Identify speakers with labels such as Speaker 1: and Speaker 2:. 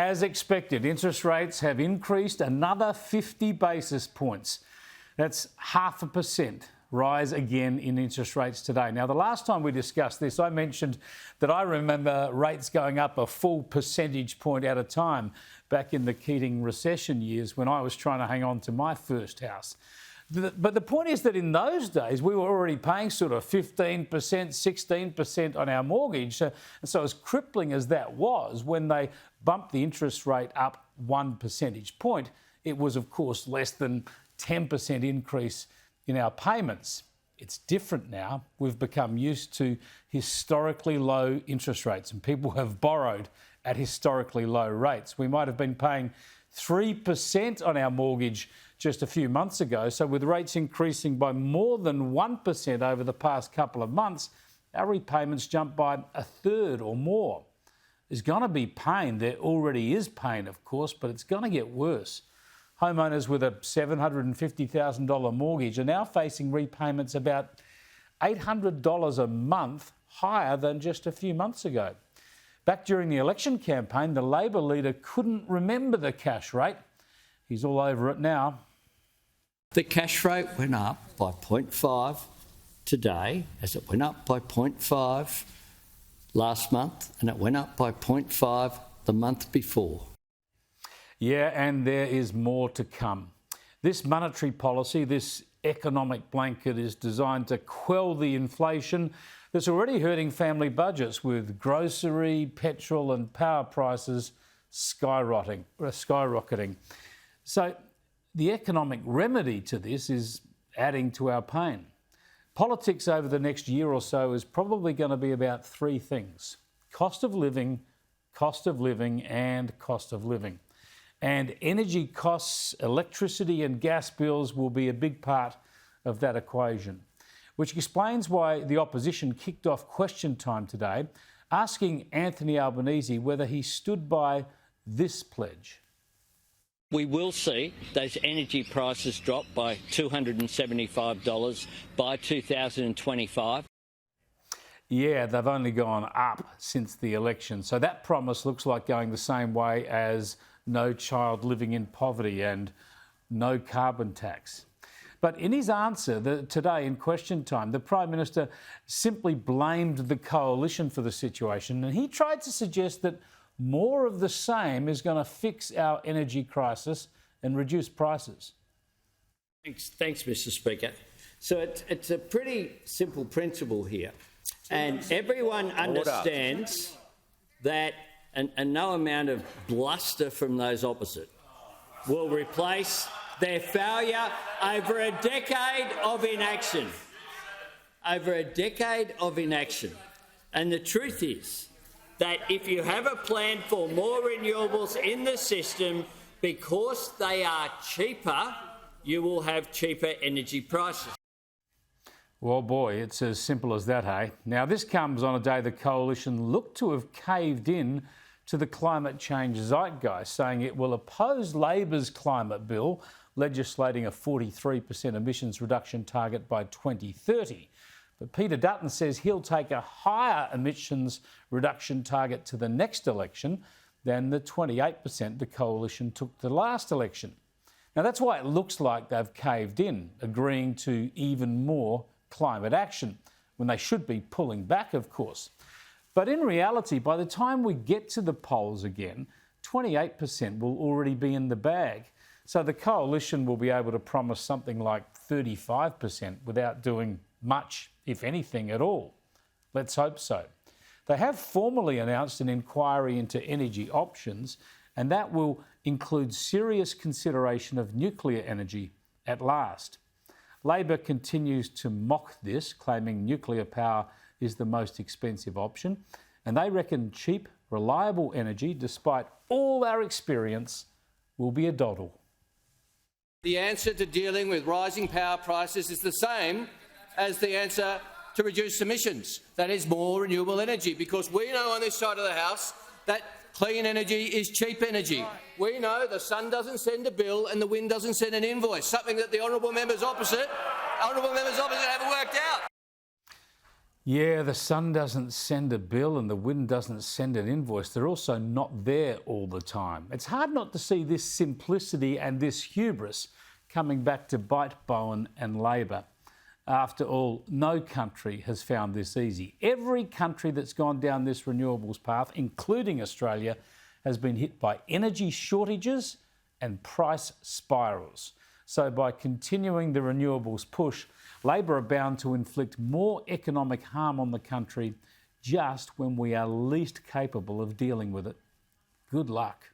Speaker 1: As expected, interest rates have increased another 50 basis points. That's 0.5% rise again in interest rates today. Now, the last time we discussed this, I mentioned that I remember rates going up a full percentage point at a time back in the Keating recession years when I was trying to hang on to my first house. But the point is that in those days, we were already paying sort of 15%, 16% on our mortgage. And so as crippling as that was, when they bumped the interest rate up 1 percentage point, it was, of course, less than 10% increase in our payments. It's different now. We've become used to historically low interest rates and people have borrowed at historically low rates. We might have been paying 3% on our mortgage just a few months ago. So with rates increasing by more than 1% over the past couple of months, our repayments jumped by a third or more. There's going to be pain. There already is pain, of course, but it's going to get worse. Homeowners with a $750,000 mortgage are now facing repayments about $800 a month higher than just a few months ago. Back during the election campaign, the Labor leader couldn't remember the cash rate. He's all over it now.
Speaker 2: The cash rate went up by 0.5 today, as it went up by 0.5 last month, and it went up by 0.5 the month before.
Speaker 1: Yeah, and there is more to come. This monetary policy, this economic blanket, is designed to quell the inflation that's already hurting family budgets, with grocery, petrol and power prices skyrocketing. So the economic remedy to this is adding to our pain. Politics over the next year or so is probably going to be about three things: cost of living, and cost of living. And energy costs, electricity and gas bills will be a big part of that equation, which explains why the opposition kicked off question time today, asking Anthony Albanese whether he stood by this pledge.
Speaker 3: We will see those energy prices drop by $275 by 2025.
Speaker 1: Yeah, they've only gone up since the election. So that promise looks like going the same way as no child living in poverty and no carbon tax. But in his answer today in question time, the Prime Minister simply blamed the coalition for the situation, and he tried to suggest that more of the same is going to fix our energy crisis and reduce prices.
Speaker 2: Thanks, Mr. Speaker. So it's a pretty simple principle here, and everyone understands that and no amount of bluster from those opposite will replace their failure over a decade of inaction. Over a decade of inaction. And the truth is that if you have a plan for more renewables in the system, because they are cheaper, you will have cheaper energy prices.
Speaker 1: Well, boy, it's as simple as that, hey? Now, this comes on a day the coalition looked to have caved in to the climate change zeitgeist, saying it will oppose Labor's climate bill, legislating a 43% emissions reduction target by 2030. But Peter Dutton says he'll take a higher emissions reduction target to the next election than the 28% the coalition took the last election. Now, that's why it looks like they've caved in, agreeing to even more climate action, when they should be pulling back, of course. But in reality, by the time we get to the polls again, 28% will already be in the bag. So the coalition will be able to promise something like 35% without doing much, if anything at all. Let's hope so. They have formally announced an inquiry into energy options, and that will include serious consideration of nuclear energy at last. Labor continues to mock this, claiming nuclear power is the most expensive option, and they reckon cheap, reliable energy, despite all our experience, will be a doddle.
Speaker 4: The answer to dealing with rising power prices is the same as the answer to reduce emissions. That is more renewable energy, because we know on this side of the House that clean energy is cheap energy. We know the sun doesn't send a bill and the wind doesn't send an invoice, something that the honourable members opposite haven't worked out.
Speaker 1: Yeah, the sun doesn't send a bill and the wind doesn't send an invoice. They're also not there all the time. It's hard not to see this simplicity and this hubris coming back to bite Bowen and Labor. After all, no country has found this easy. Every country that's gone down this renewables path, including Australia, has been hit by energy shortages and price spirals. So by continuing the renewables push, Labor are bound to inflict more economic harm on the country just when we are least capable of dealing with it. Good luck.